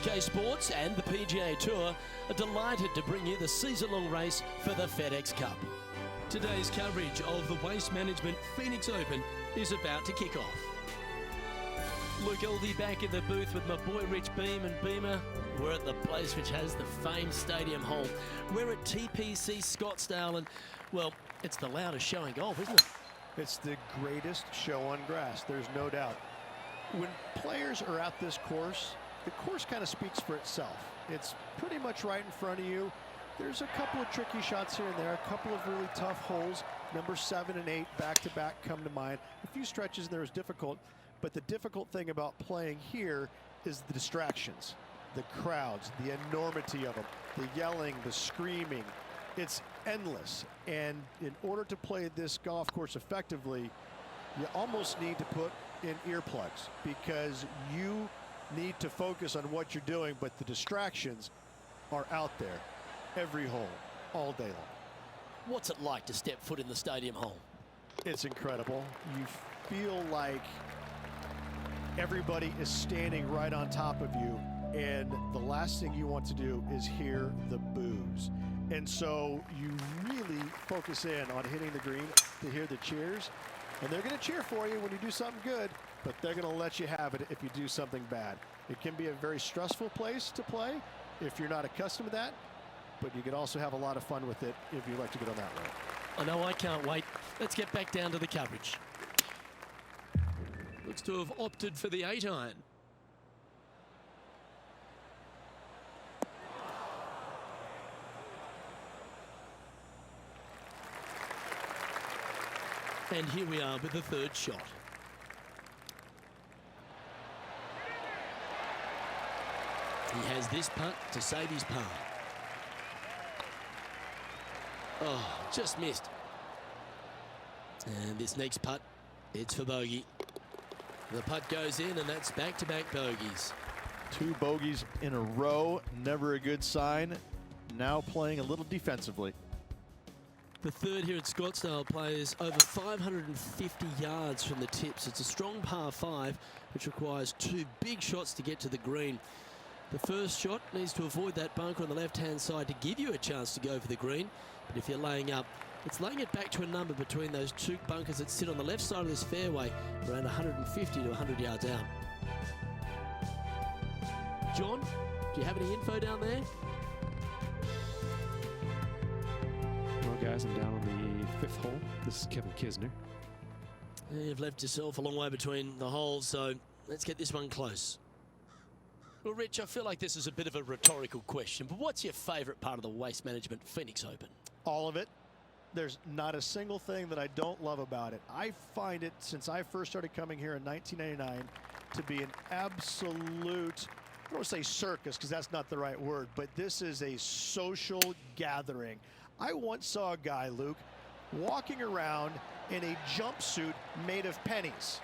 UK Sports and the PGA Tour are delighted to bring you the season-long race for the FedEx Cup. Today's coverage of the Waste Management Phoenix Open is about to kick off. Luke, I'll be back in the booth with my boy Rich Beam and Beamer. We're at the place which has the famed stadium hole. We're at TPC Scottsdale, and, well, it's the loudest show in golf, isn't it? It's the greatest show on grass, there's no doubt. When players are at this course, the course kind of speaks for itself. It's pretty much right in front of you. There's a couple of tricky shots here and there, a couple of really tough holes. Number 7 and 8 back-to-back come to mind. A few stretches there is difficult, but the difficult thing about playing here is the distractions, the crowds, the enormity of them, the yelling, the screaming. It's endless, and in order to play this golf course effectively, you almost need to put in earplugs because you need to focus on what you're doing, but the distractions are out there every hole, all day long. What's it like to step foot in the stadium hole? It's incredible. You feel like everybody is standing right on top of you, and the last thing you want to do is hear the boos. And so you really focus in on hitting the green to hear the cheers, and they're going to cheer for you when you do something good, but they're going to let you have it if you do something bad. It can be a very stressful place to play if you're not accustomed to that, but you can also have a lot of fun with it if you like to get on that road. I know, I can't wait. Let's get back down to the coverage. Looks to have opted for the 8-iron. And here we are with the third shot. He has this putt to save his par. Oh, just missed. And this next putt, it's for bogey. The putt goes in, and that's back-to-back bogeys. 2 bogeys in a row, never a good sign. Now playing a little defensively. The third here at Scottsdale plays over 550 yards from the tips. It's a strong par 5, which requires 2 big shots to get to the green. The first shot needs to avoid that bunker on the left-hand side to give you a chance to go for the green. But if you're laying up, it's laying it back to a number between those 2 bunkers that sit on the left side of this fairway, around 150 to 100 yards out. John, do you have any info down there? Well, guys, I'm down on the 5th hole. This is Kevin Kisner. You've left yourself a long way between the holes, so let's get this one close. Well, Rich, I feel like this is a bit of a rhetorical question, but what's your favourite part of the Waste Management Phoenix Open? All of it. There's not a single thing that I don't love about it. I find it, since I first started coming here in 1999, to be an absolute, I don't want to say circus because that's not the right word, but this is a social gathering. I once saw a guy, Luke, walking around in a jumpsuit made of pennies.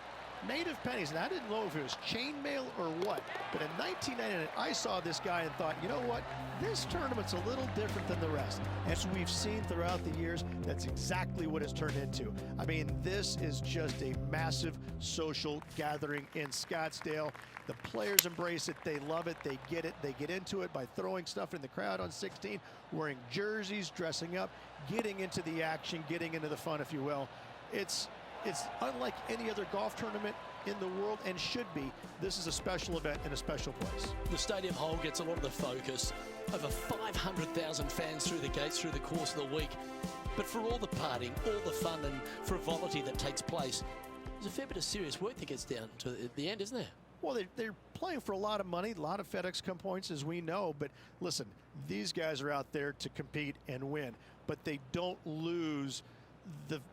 Made of pennies, and I didn't know if it was chainmail or what, but in 1999 I saw this guy and thought, you know what, this tournament's a little different than the rest. As we've seen throughout the years, that's exactly what it's turned into. I mean, this is just a massive social gathering in Scottsdale. The players embrace it, they love it, they get into it by throwing stuff in the crowd on 16, wearing jerseys, dressing up, getting into the action, getting into the fun, if you will. It's unlike any other golf tournament in the world, and should be. This is a special event in a special place. The stadium hole gets a lot of the focus. Over 500,000 fans through the gates through the course of the week. But for all the partying, all the fun and frivolity that takes place, there's a fair bit of serious work that gets down to the end, isn't there? Well, they're playing for a lot of money, a lot of FedEx Cup points, as we know. But listen, these guys are out there to compete and win, but they don't lose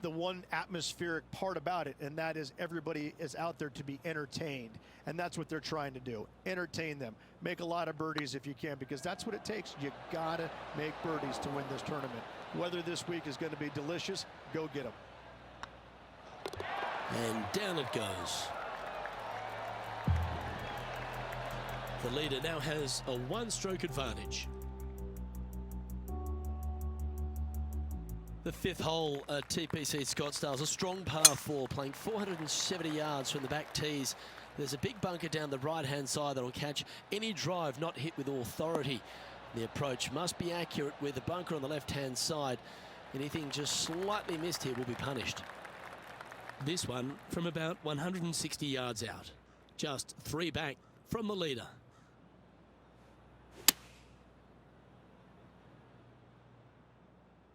the one atmospheric part about it, and that is everybody is out there to be entertained, and that's what they're trying to do. Entertain them, make a lot of birdies if you can, because that's what it takes. You gotta make birdies to win this tournament. Whether this week is going to be delicious, go get them. And down it goes. The leader now has a 1-stroke advantage. The 5th hole at TPC Scottsdale is a strong par 4, playing 470 yards from the back tees. There's a big bunker down the right-hand side that will catch any drive not hit with authority. The approach must be accurate with the bunker on the left-hand side. Anything just slightly missed here will be punished. This one from about 160 yards out. Just 3 back from the leader.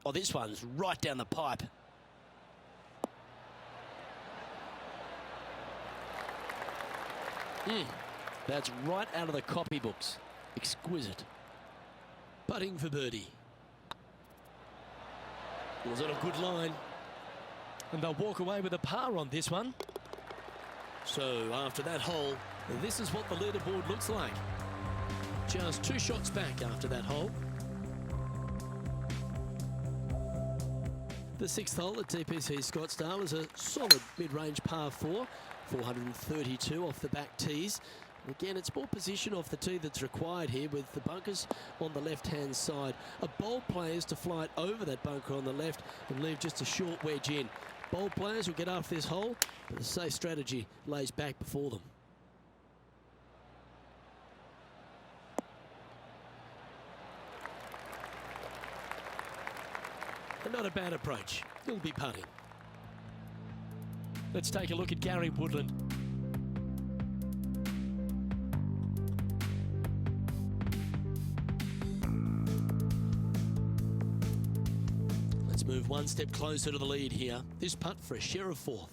Oh, this one's right down the pipe. That's right out of the copybooks. Exquisite. Putting for birdie. Was on a good line. And they'll walk away with a par on this one. So after that hole, this is what the leaderboard looks like. Just 2 shots back after that hole. The 6th hole at TPC Scottsdale is a solid mid-range par 4. 432 off the back tees. Again, it's more position off the tee that's required here with the bunkers on the left-hand side. A bold player is to fly it over that bunker on the left and leave just a short wedge in. Bold players will get after this hole, but the safe strategy lays back before them. And not a bad approach. He'll be putting. Let's take a look at Gary Woodland. Let's move one step closer to the lead here. This putt for a share of 4th.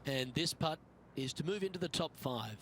And this putt is to move into the top 5.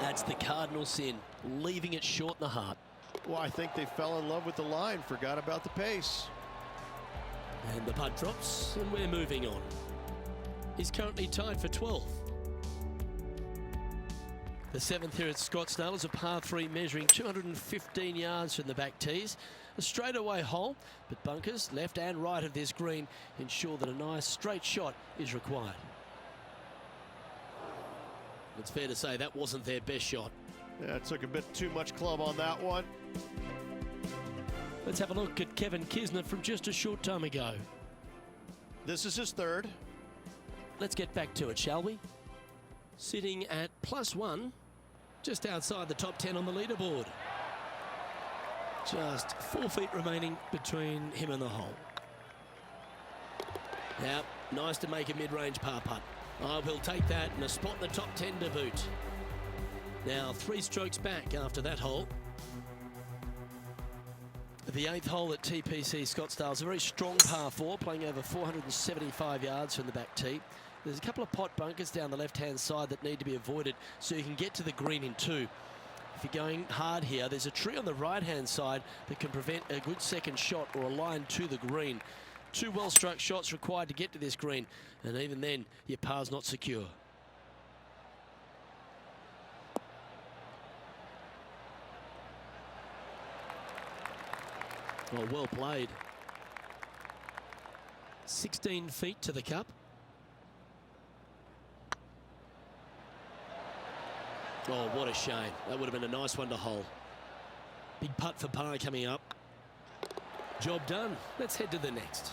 That's the cardinal sin, leaving it short in the heart. Well, I think they fell in love with the line, forgot about the pace. And the putt drops, and we're moving on. He's currently tied for 12th. The 7th here at Scottsdale is a par 3 measuring 215 yards from the back tees. A straightaway hole, but bunkers left and right of this green ensure that a nice straight shot is required. It's fair to say that wasn't their best shot. Yeah, it took a bit too much club on that one. Let's have a look at Kevin Kisner from just a short time ago. This is his 3rd. Let's get back to it, shall we? Sitting at +1, just outside the top 10 on the leaderboard. Just 4 feet remaining between him and the hole. Now, nice to make a mid-range par putt. I will take that and a spot in the top 10 to boot. Now 3 strokes back after that hole. The 8th hole at TPC Scottsdale is a very strong par 4, playing over 475 yards from the back tee. There's a couple of pot bunkers down the left-hand side that need to be avoided so you can get to the green in 2. If you're going hard here, there's a tree on the right-hand side that can prevent a good second shot or a line to the green. 2 well-struck shots required to get to this green, and even then, your par's not secure. Well played. 16 feet to the cup. Oh, what a shame. That would have been a nice one to hole. Big putt for par coming up. Job done. Let's head to the next.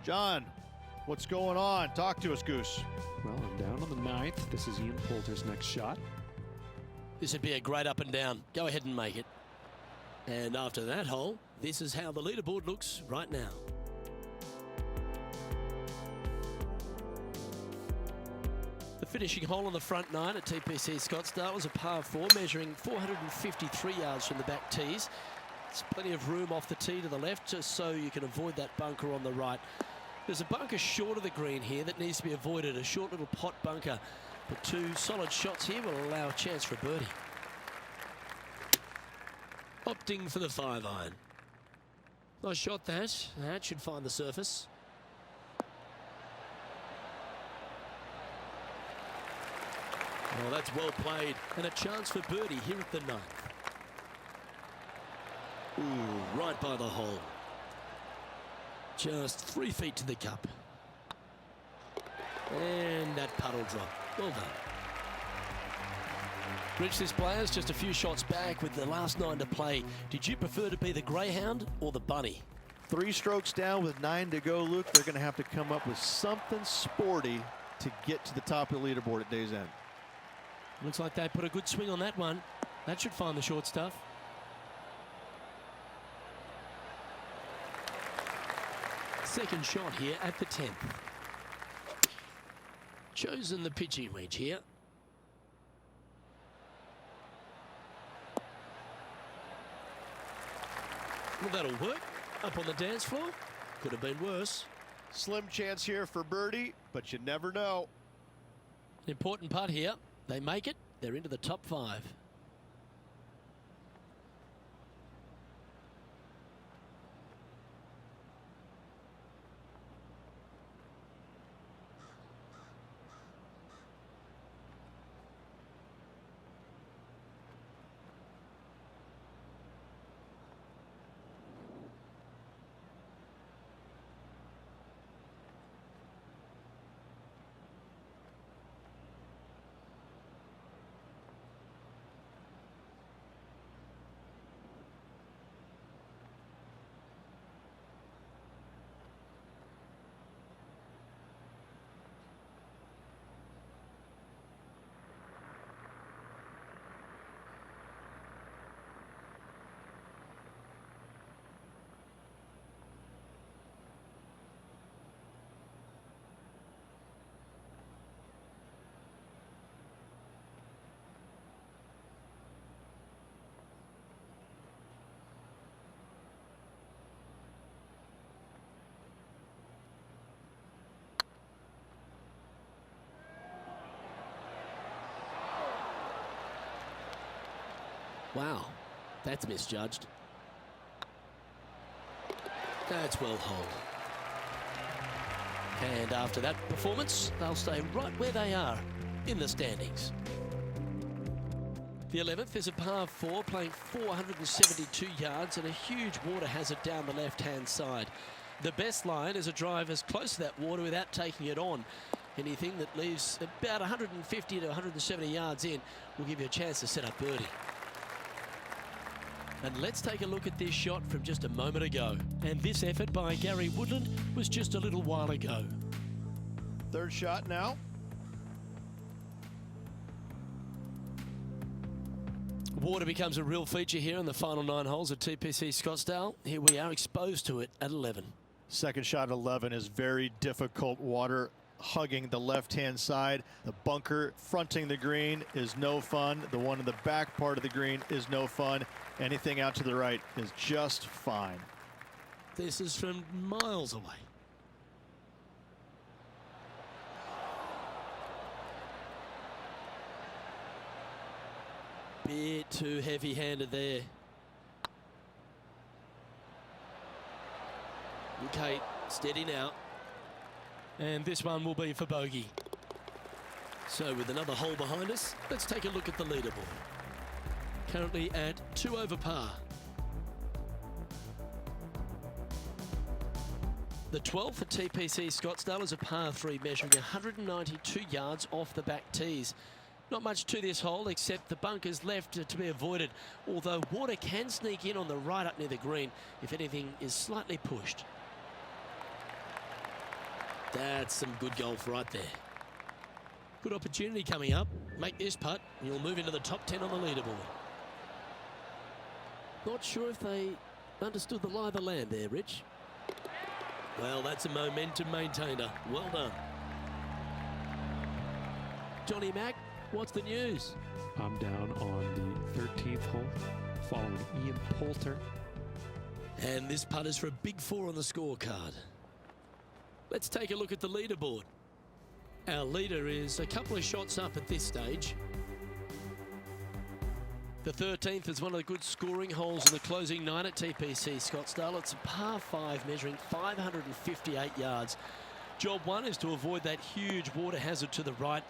John, what's going on? Talk to us, Goose. Well, I'm down on the 9th. This is Ian Poulter's next shot. This would be a great up and down. Go ahead and make it. And after that hole, this is how the leaderboard looks right now. The finishing hole on the front 9 at TPC Scottsdale was a par 4 measuring 453 yards from the back tees. There's plenty of room off the tee to the left just so you can avoid that bunker on the right. There's a bunker short of the green here that needs to be avoided, a short little pot bunker. But 2 solid shots here will allow a chance for a birdie. Opting for the 5-iron. Nice shot that. That should find the surface. Oh, that's well played. And a chance for birdie here at the 9th. Ooh, right by the hole. Just 3 feet to the cup. And that puddle drop. Well done. Rich, this player's just a few shots back with the last 9 to play. Did you prefer to be the greyhound or the bunny? 3 strokes down with 9 to go, Luke. They're going to have to come up with something sporty to get to the top of the leaderboard at day's end. Looks like they put a good swing on that one. That should find the short stuff. Second shot here at the 10th. Chosen the pitching wedge here. Well, that'll work. Up on the dance floor. Could have been worse. Slim chance here for birdie, but you never know. An important putt here. They make it. They're into the top 5. Wow, that's misjudged. That's well holed. And after that performance, they'll stay right where they are in the standings. The 11th is a par 4, playing 472 yards and a huge water hazard down the left-hand side. The best line is a drive as close to that water without taking it on. Anything that leaves about 150 to 170 yards in will give you a chance to set up birdie. And let's take a look at this shot from just a moment ago. And this effort by Gary Woodland was just a little while ago. Third shot now. Water becomes a real feature here in the final 9 holes at TPC Scottsdale. Here we are exposed to it at 11. Second shot at 11 is very difficult water, hugging the left-hand side. The bunker fronting the green is no fun. The one in the back part of the green is no fun. Anything out to the right is just fine. This is from miles away. Bit too heavy-handed there. Okay, steady now. And this one will be for bogey. So with another hole behind us, let's take a look at the leaderboard. Currently at 2 over par. The 12th at TPC Scottsdale is a par 3 measuring 192 yards off the back tees. Not much to this hole except the bunkers left to be avoided, although water can sneak in on the right up near the green if anything is slightly pushed. That's some good golf right there. Good opportunity coming up. Make this putt and you'll move into the top 10 on the leaderboard. Not sure if they understood the lie of the land there, Rich. Well, that's a momentum maintainer. Well done. Johnny Mack, what's the news? I'm down on the 13th hole, following Ian Poulter. And this putt is for a big 4 on the scorecard. Let's take a look at the leaderboard. Our leader is a couple of shots up at this stage. The 13th is one of the good scoring holes in the closing 9 at TPC Scottsdale. It's a par 5 measuring 558 yards. Job 1 is to avoid that huge water hazard to the right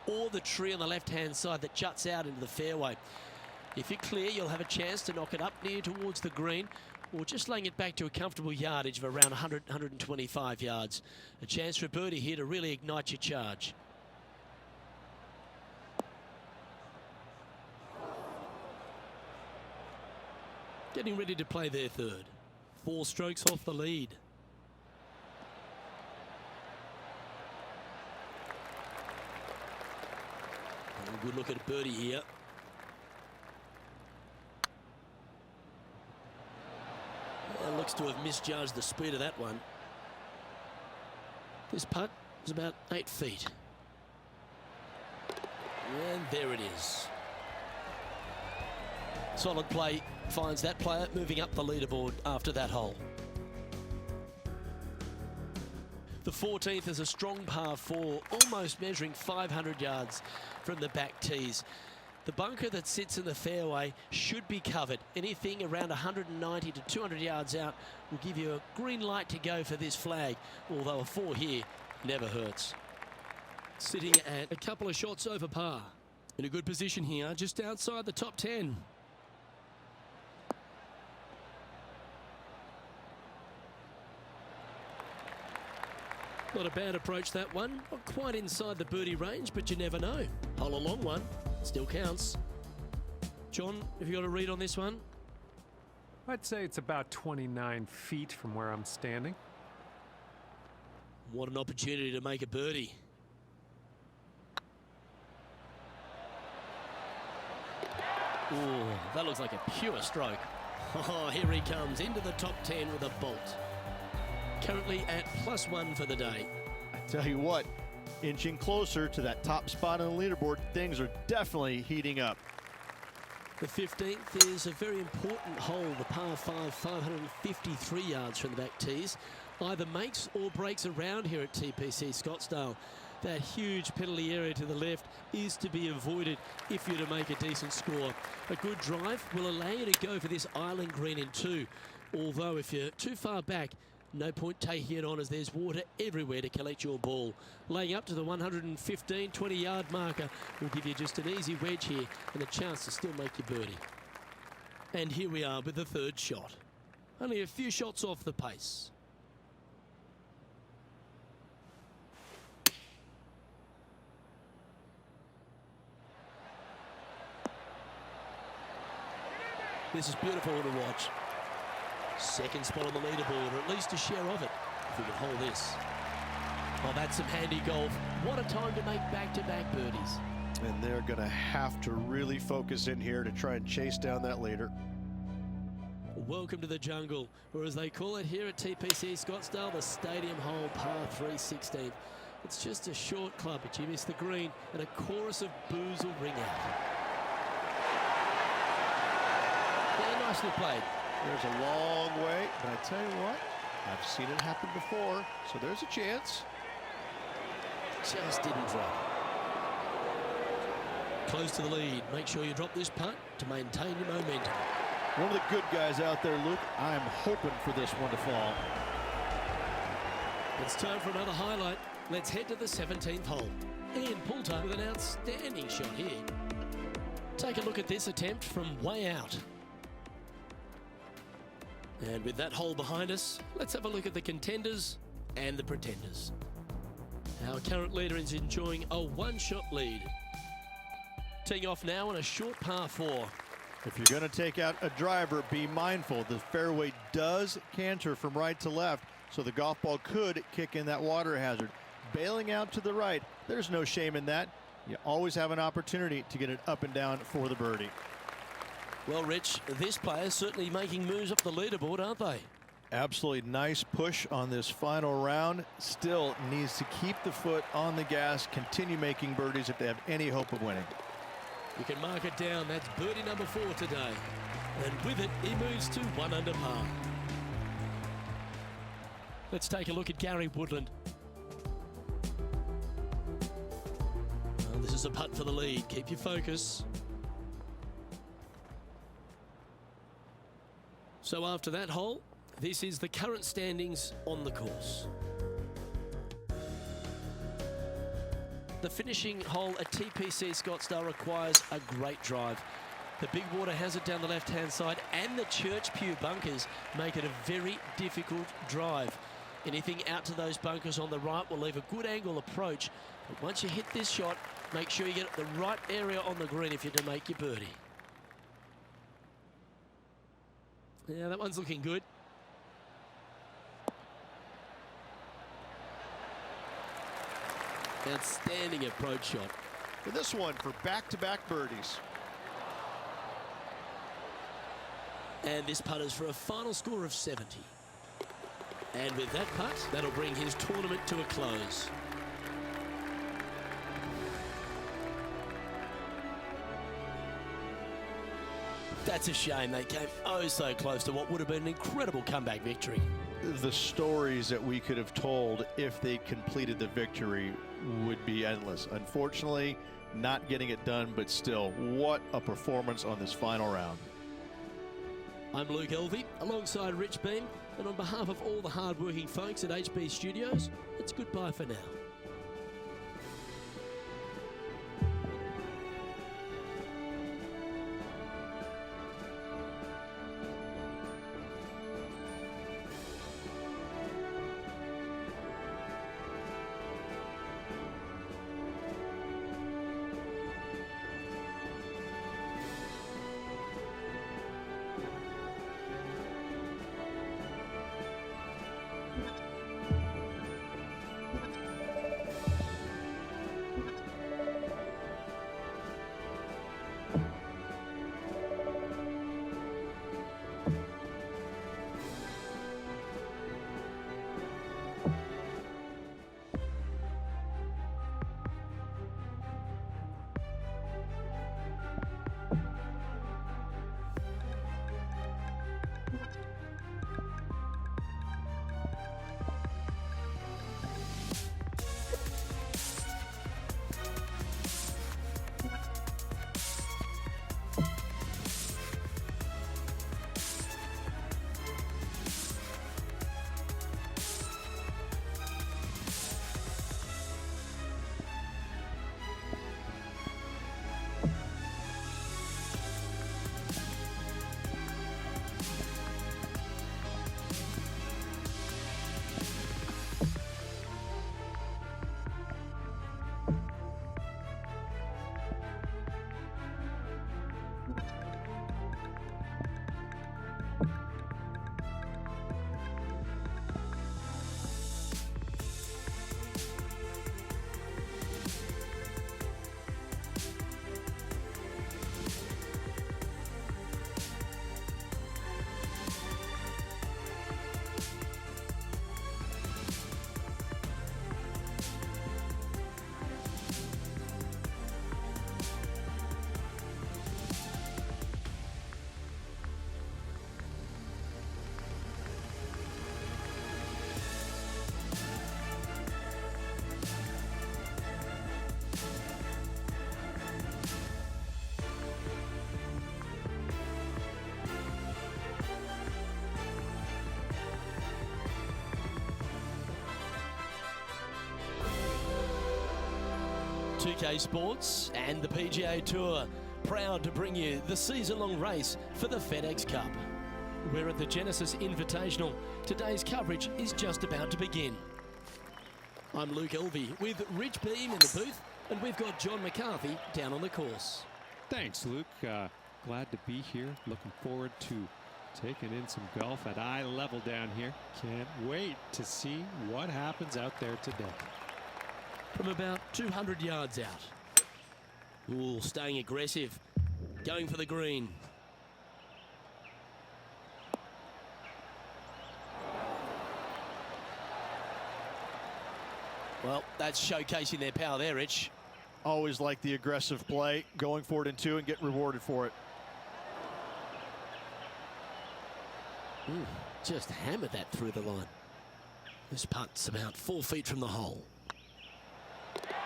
or the tree on the left-hand side that juts out into the fairway. If you're clear, you'll have a chance to knock it up near towards the green or just laying it back to a comfortable yardage of around 100, 125 yards. A chance for a birdie here to really ignite your charge. Getting ready to play their third. 4 strokes off the lead. A good look at a birdie here. Well, looks to have misjudged the speed of that one. This putt is about 8 feet. And there it is. Solid play finds that player moving up the leaderboard after that hole. The 14th is a strong par 4, almost measuring 500 yards from the back tees. The bunker that sits in the fairway should be covered. Anything around 190 to 200 yards out will give you a green light to go for this flag, although a 4 here never hurts. Sitting at a couple of shots over par. In a good position here, just outside the top 10. Not a bad approach, that one. Not quite inside the birdie range, but you never know. Hole a long one. Still counts. John, have you got a read on this one? I'd say it's about 29 feet from where I'm standing. What an opportunity to make a birdie. Ooh, that looks like a pure stroke. Oh, here he comes into the top 10 with a bolt. Currently at +1 for the day. I tell you what, inching closer to that top spot on the leaderboard, things are definitely heating up. The 15th is a very important hole, the par 5, 553 yards from the back tees. Either makes or breaks around here at TPC Scottsdale. That huge penalty area to the left is to be avoided if you're to make a decent score. A good drive will allow you to go for this island green in 2. Although if you're too far back, no point taking it on as there's water everywhere to collect your ball. Laying up to the 115, 20-yard marker will give you just an easy wedge here and a chance to still make your birdie. And here we are with the 3rd shot. Only a few shots off the pace. This is beautiful to watch. 2nd spot on the leaderboard, or at least a share of it, if we can hold this. Oh, that's some handy golf. What a time to make back-to-back birdies. And they're going to have to really focus in here to try and chase down that leader. Welcome to the jungle, or as they call it here at TPC Scottsdale, the stadium hole, par 3 16th. It's just a short club, but you miss the green, and a chorus of boos will ring out. Yeah, nicely played. There's a long way, but I tell you what, I've seen it happen before, so there's a chance. Just didn't drop. Close to the lead. Make sure you drop this putt to maintain your momentum. One of the good guys out there, Luke. I'm hoping for this one to fall. It's time for another highlight. Let's head to the 17th hole. Ian Poulter with an outstanding shot here. Take a look at this attempt from way out. And with that hole behind us, let's have a look at the contenders and the pretenders. Our current leader is enjoying a 1-shot lead. Teeing off now on a short par 4. If you're going to take out a driver, be mindful. The fairway does canter from right to left, so the golf ball could kick in that water hazard. Bailing out to the right, there's no shame in that. You always have an opportunity to get it up and down for the birdie. Well, Rich, this player's certainly making moves up the leaderboard, aren't they? Absolutely nice push on this final round. Still needs to keep the foot on the gas, continue making birdies if they have any hope of winning. You can mark it down. That's birdie number 4 today. And with it, he moves to 1 under par. Let's take a look at Gary Woodland. Well, this is a putt for the lead. Keep your focus. So after that hole, this is the current standings on the course. The finishing hole at TPC Scottsdale requires a great drive. The big water hazard down the left-hand side and the church pew bunkers make it a very difficult drive. Anything out to those bunkers on the right will leave a good angle approach. But once you hit this shot, make sure you get the right area on the green if you're to make your birdie. Yeah, that one's looking good. Outstanding approach shot. For this one, for back-to-back birdies. And this putters for a final score of 70. And with that putt, that'll bring his tournament to a close. That's a shame. They came oh so close to what would have been an incredible comeback victory. The stories that we could have told if they completed the victory would be endless. Unfortunately, not getting it done, but still, what a performance on this final round. I'm Luke Elvey, alongside Rich Beam, and on behalf of all the hard-working folks at HB Studios, it's goodbye for now. TK Sports and the PGA Tour proud to bring you the season-long race for the FedEx Cup. We're at the Genesis Invitational. Today's coverage is just about to begin. I'm Luke Elvey with Rich Beam in the booth, and we've got John McCarthy down on the course. Thanks, Luke. Glad to be here. Looking forward to taking in some golf at eye level down here. Can't wait to see what happens out there today. From about 200 yards out. Ooh, staying aggressive. Going for the green. Well, that's showcasing their power there, Rich. Always like the aggressive play, going for it in two and get rewarded for it. Just hammered that through the line. This putt's about 4 feet from the hole.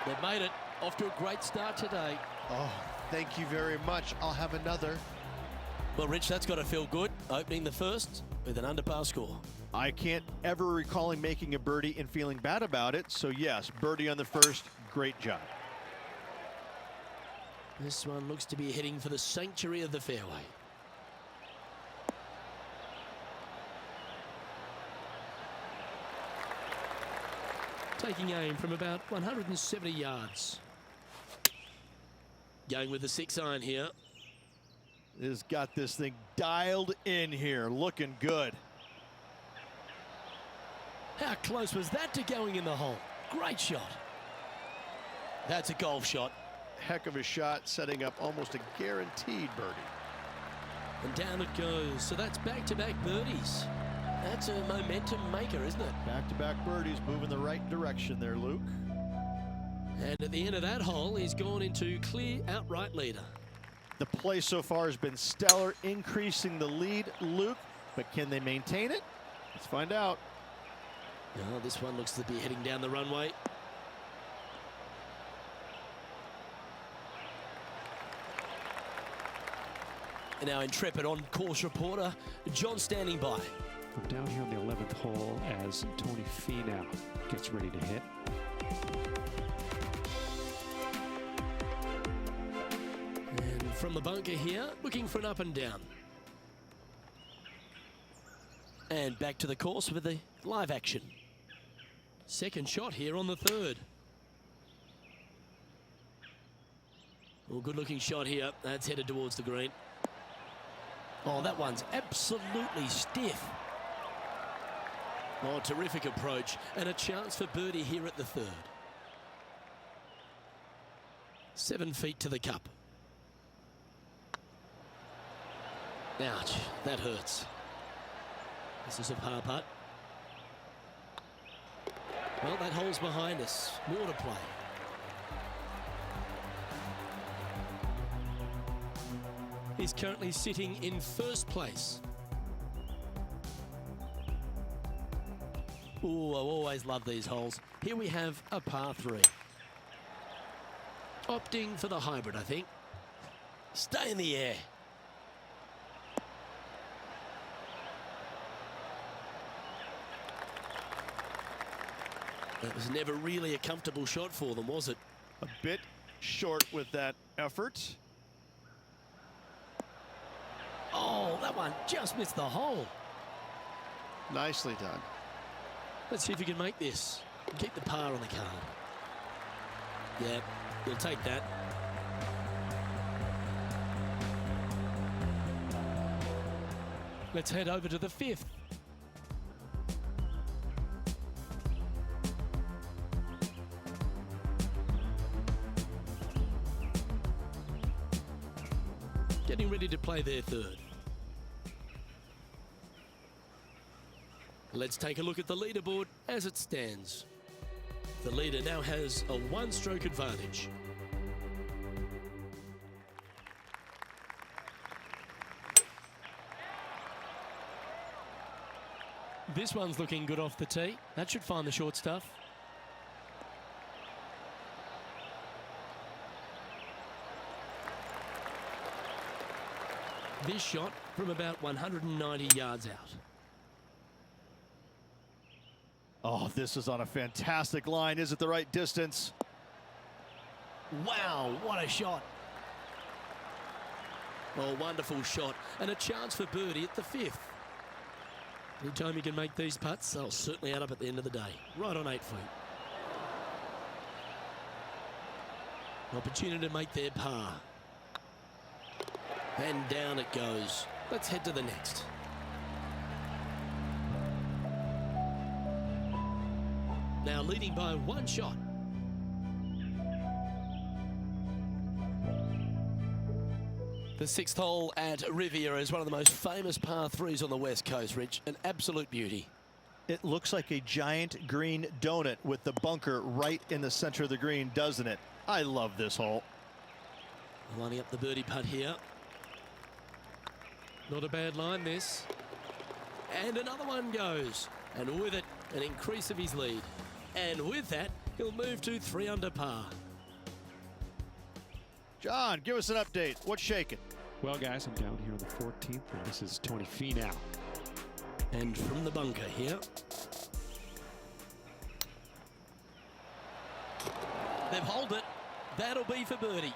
They've made it. Off to a great start today. Oh, thank you very much. I'll have another. Well, Rich, that's got to feel good, opening the first with an under par score. I can't ever recall him making a birdie and feeling bad about it. So yes, birdie on the first, great job. This one looks to be heading for the sanctuary of the fairway. Taking aim from about 170 yards. Going with the 6-iron here. Has got this thing dialed in here, looking good. How close was that to going in the hole? Great shot. That's a golf shot. Heck of a shot, setting up almost a guaranteed birdie. And down it goes. So that's back-to-back birdies. That's a momentum maker, isn't it? Back-to-back birdies, moving the right direction there, Luke. And at the end of that hole, he's gone into clear outright leader. The play so far has been stellar, increasing the lead, Luke. But can they maintain it? Let's find out. Oh, this one looks to be heading down the runway. And our intrepid on-course reporter, John, standing by. I'm down here on the 11th hole as Tony Finau gets ready to hit. And from the bunker here, looking for an up and down. And back to the course with the live action. Second shot here on the third. Well, good looking shot here. That's headed towards the green. Oh, that one's absolutely stiff. Oh, terrific approach. And a chance for birdie here at the third. 7 feet to the cup. Ouch, that hurts. This is a par putt. Well, that hole's behind us. More to play. He's currently sitting in first place. Ooh, I always love these holes. Here we have a par 3. Opting for the hybrid, I think. Stay in the air. That was never really a comfortable shot for them, was it? A bit short with that effort. Oh, that one just missed the hole. Nicely done. Let's see if we can make this. Keep the par on the card. Yeah, you'll take that. Let's head over to the 5th. Getting ready to play their third. Let's take a look at the leaderboard as it stands. The leader now has a 1-stroke advantage. This one's looking good off the tee. That should find the short stuff. This shot from about 190 yards out. Oh, this is on a fantastic line. Is it the right distance? Wow, what a shot. Oh, wonderful shot. And a chance for birdie at the 5th. Anytime you can make these putts, they'll certainly add up at the end of the day. Right on 8 feet. Opportunity to make their par. And down it goes. Let's head to the next. Now leading by 1 shot. The 6th hole at Riviera is one of the most famous par 3s on the West Coast, Rich. An absolute beauty. It looks like a giant green donut with the bunker right in the center of the green, doesn't it? I love this hole. Lining up the birdie putt here. Not a bad line, this. And another one goes. And with it, an increase of his lead. And with that, he'll move to 3 under par. John, give us an update. What's shaking? Well, guys, I'm down here on the 14th, and this is Tony Finau. And from the bunker here. They've holed it. That'll be for birdie.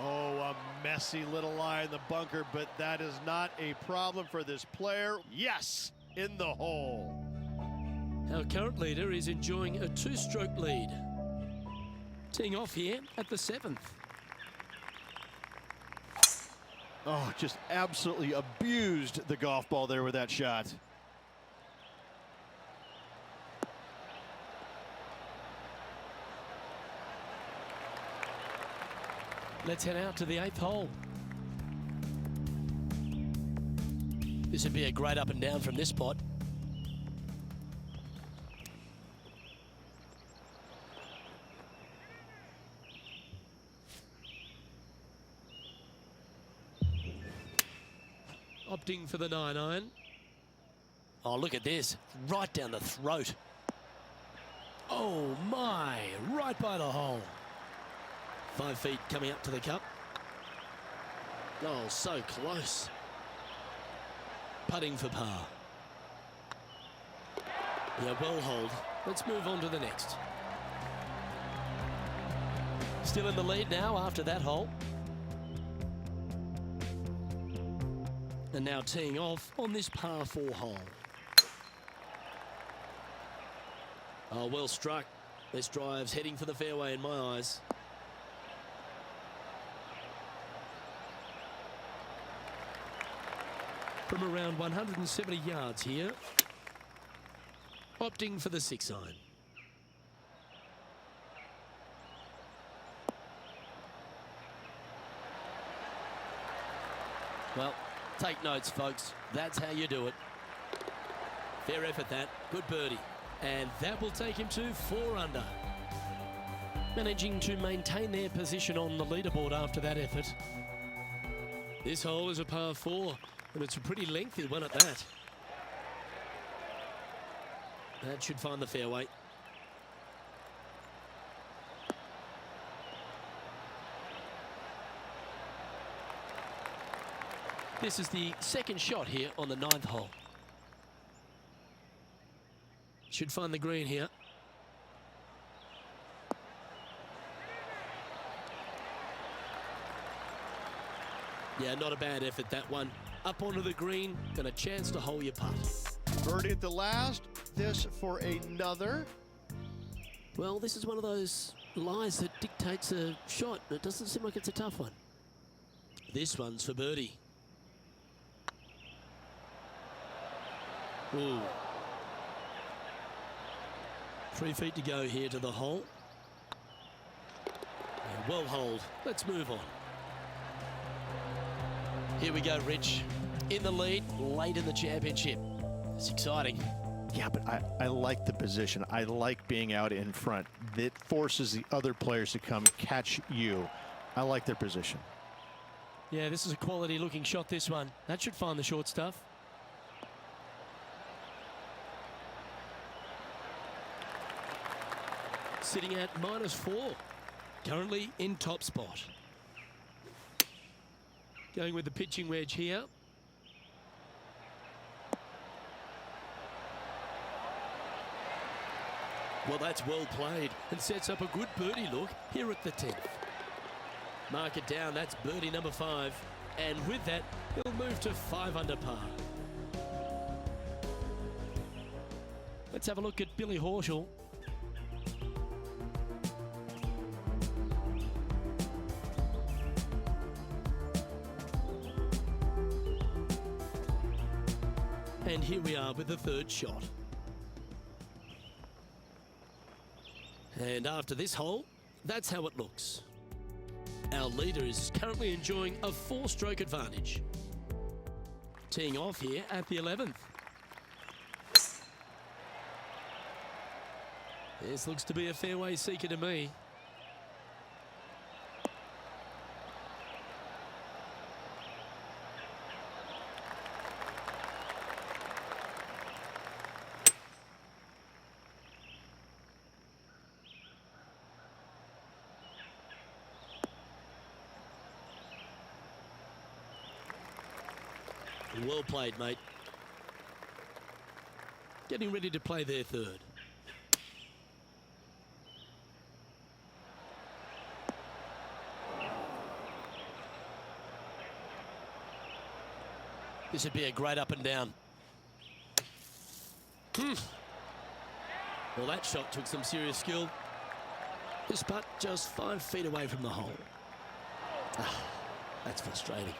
Oh, a messy little lie in the bunker, but that is not a problem for this player. Yes, in the hole. Our current leader is enjoying a 2-stroke lead. Teeing off here at the 7th. Oh, just absolutely abused the golf ball there with that shot. Let's head out to the 8th hole. This would be a great up and down from this spot. Opting for the 9-iron. Oh, look at this. Right down the throat. Oh, my. Right by the hole. 5 feet coming up to the cup. Oh, so close. Putting for par. Yeah, well holed. Let's move on to the next. Still in the lead now after that hole. And now teeing off on this par 4 hole. Oh, well struck. This drive's heading for the fairway in my eyes. From around 170 yards here. Opting for the 6-iron. Well, take notes, folks. That's how you do it. Fair effort, that. Good birdie. And that will take him to 4 under. Managing to maintain their position on the leaderboard after that effort. This hole is a par 4, and it's a pretty lengthy one at that. That should find the fairway. This is the second shot here on the 9th hole. Should find the green here. Yeah, not a bad effort, that one. Up onto the green, and a chance to hole your putt. Birdie at the last. This for another. Well, this is one of those lies that dictates a shot. It doesn't seem like it's a tough one. This one's for birdie. Ooh. 3 feet to go here to the hole. And well holed. Let's move on. Here we go, Rich. In the lead, late in the championship. It's exciting. Yeah, but I like the position. I like being out in front. It forces the other players to come catch you. I like their position. Yeah, this is a quality looking shot, this one. That should find the short stuff. Sitting at -4. Currently in top spot. Going with the pitching wedge here. Well, that's well played and sets up a good birdie look here at the 10th. Mark it down, that's birdie number 5. And with that, he'll move to 5 under par. Let's have a look at Billy Horschel. And here we are with the 3rd shot. And after this hole, that's how it looks. Our leader is currently enjoying a 4-stroke advantage. Teeing off here at the 11th. This looks to be a fairway seeker to me. Well played, mate. Getting ready to play their third. This would be a great up and down. Well, that shot took some serious skill. This putt just 5 feet away from the hole. That's frustrating.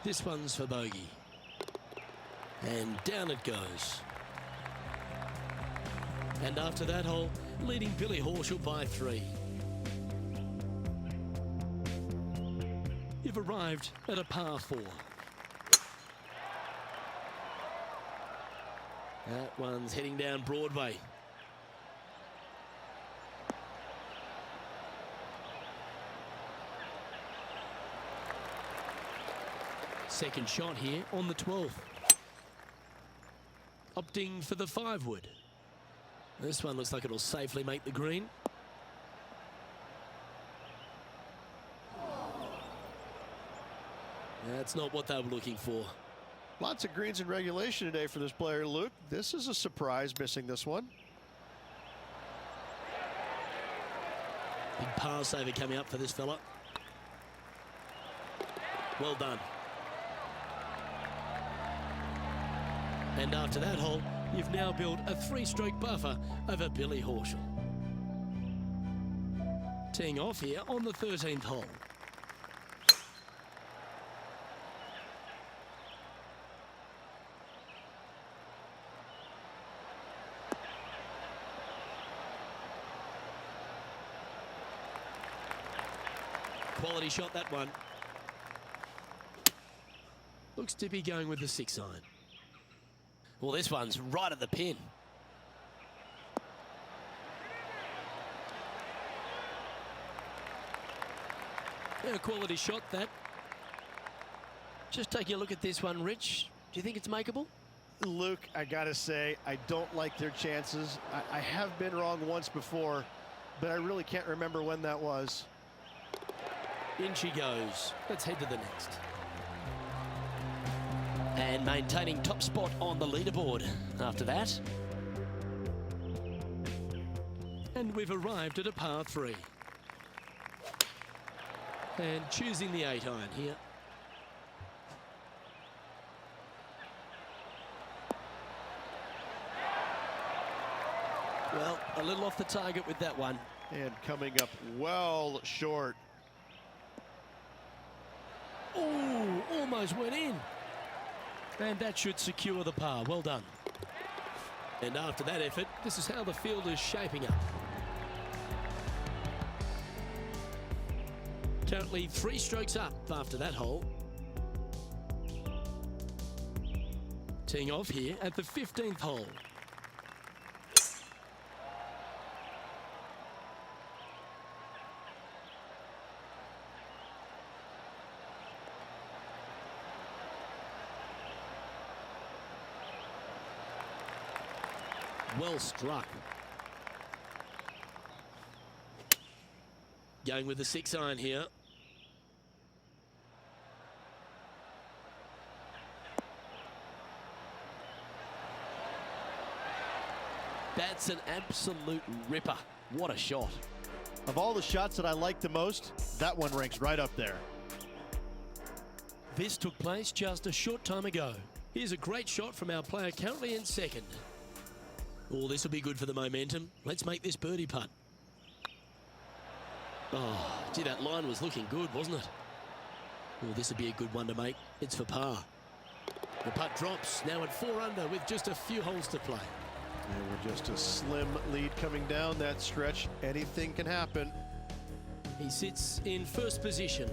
This one's for bogey. And down it goes. And after that hole, leading Billy Horschel by 3. You've arrived at a par 4. That one's heading down Broadway. Second shot here on the 12th. Opting for the 5-wood. This one looks like it'll safely make the green. That's not what they were looking for. Lots of greens in regulation today for this player, Luke. This is a surprise, missing this one. Big par saver coming up for this fella. Well done. And after that hole, you've now built a 3-stroke buffer over Billy Horschel. Teeing off here on the 13th hole. Quality shot, that one. Looks to be going with the 6-iron. Well, this one's right at the pin. Yeah, quality shot, that. Just taking a look at this one, Rich. Do you think it's makeable? Luke, I gotta say, I don't like their chances. I have been wrong once before, but I really can't remember when that was. In she goes. Let's head to the next. And maintaining top spot on the leaderboard after that. And we've arrived at a par 3. And choosing the 8-iron here. Well, a little off the target with that one. And coming up well short. Oh, almost went in. And that should secure the par. Well done. And after that effort, this is how the field is shaping up. Currently 3 strokes up after that hole. Teeing off here at the 15th hole. Well struck. Going with the 6-iron here. That's an absolute ripper. What a shot. Of all the shots that I like the most, that one ranks right up there. This took place just a short time ago. Here's a great shot from our player currently in second. Oh, this will be good for the momentum. Let's make this birdie putt. Oh, gee, that line was looking good, wasn't it? Oh, this would be a good one to make. It's for par. The putt drops, now at 4 under with just a few holes to play. And we're just a slim lead coming down that stretch. Anything can happen. He sits in first position.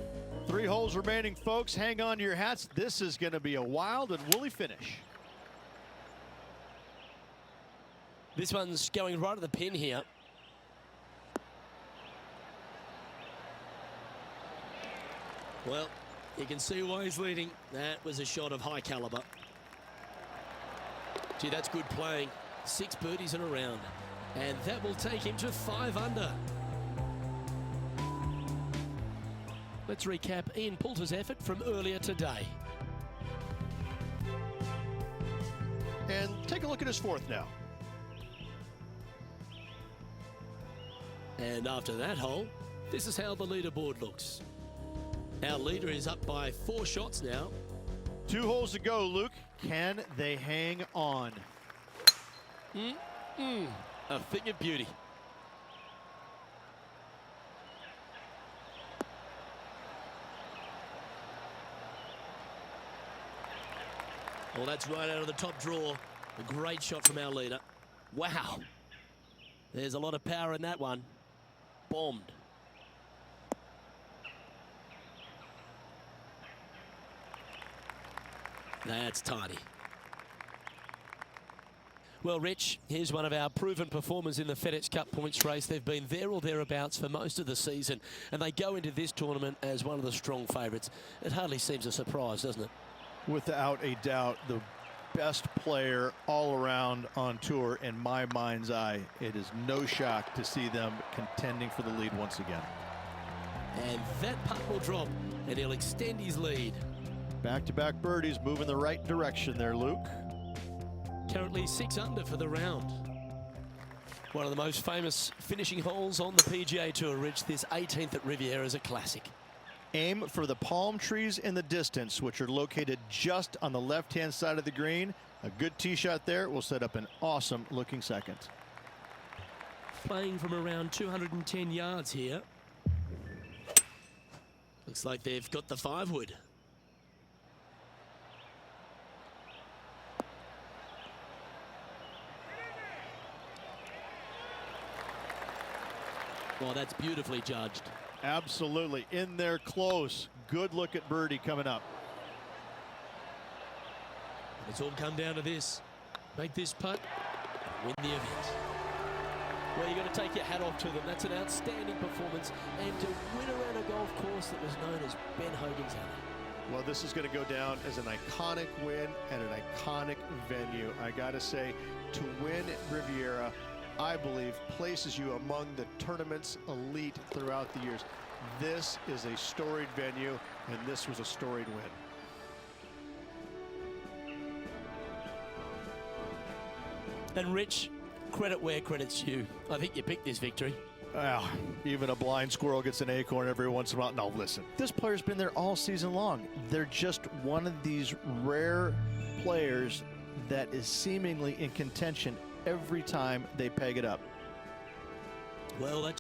3 holes remaining, folks. Hang on to your hats. This is going to be a wild and woolly finish. This one's going right at the pin here. Well, you can see why he's leading. That was a shot of high caliber. Gee, that's good playing. 6 birdies in a round. And that will take him to 5 under. Let's recap Ian Poulter's effort from earlier today. take a look at his fourth now. And after that hole, this is how the leaderboard looks. Our leader is up by 4 shots now. 2 holes to go, Luke. Can they hang on? A thing of beauty. Well, that's right out of the top draw. A great shot from our leader. Wow. There's a lot of power in that one. Bombed. That's tiny. Well, Rich, here's one of our proven performers in the FedEx Cup points race. They've been there or thereabouts for most of the season, and they go into this tournament as one of the strong favourites. It hardly seems a surprise, doesn't it? Without a doubt, the best player all around on tour in my mind's eye. It is no shock to see them contending for the lead once again. And that putt will drop, and he'll extend his lead. Back-to-back birdies, moving the right direction there, Luke. Currently 6 under for the round. One of the most famous finishing holes on the PGA Tour, Rich. This 18th at Riviera is a classic. Aim for the palm trees in the distance, which are located just on the left-hand side of the green. A good tee shot there will set up an awesome looking second. Playing from around 210 yards here. Looks like they've got the 5-wood. Well, that's beautifully judged. Absolutely. In there close. Good look at birdie coming up. It's all come down to this. Make this putt, win the event. Well, you've got to take your hat off to them. That's an outstanding performance. And to win around a golf course that was known as Ben Hogan's Alley. Well, this is going to go down as an iconic win and an iconic venue. I got to say, to win at Riviera, I believe, places you among the tournament's elite throughout the years. This is a storied venue, and this was a storied win. And Rich, credit where credit's due. I think you picked this victory. Well, even a blind squirrel gets an acorn every once in a while. No, listen. This player's been there all season long. They're just one of these rare players that is seemingly in contention every time they peg it up. Well, that's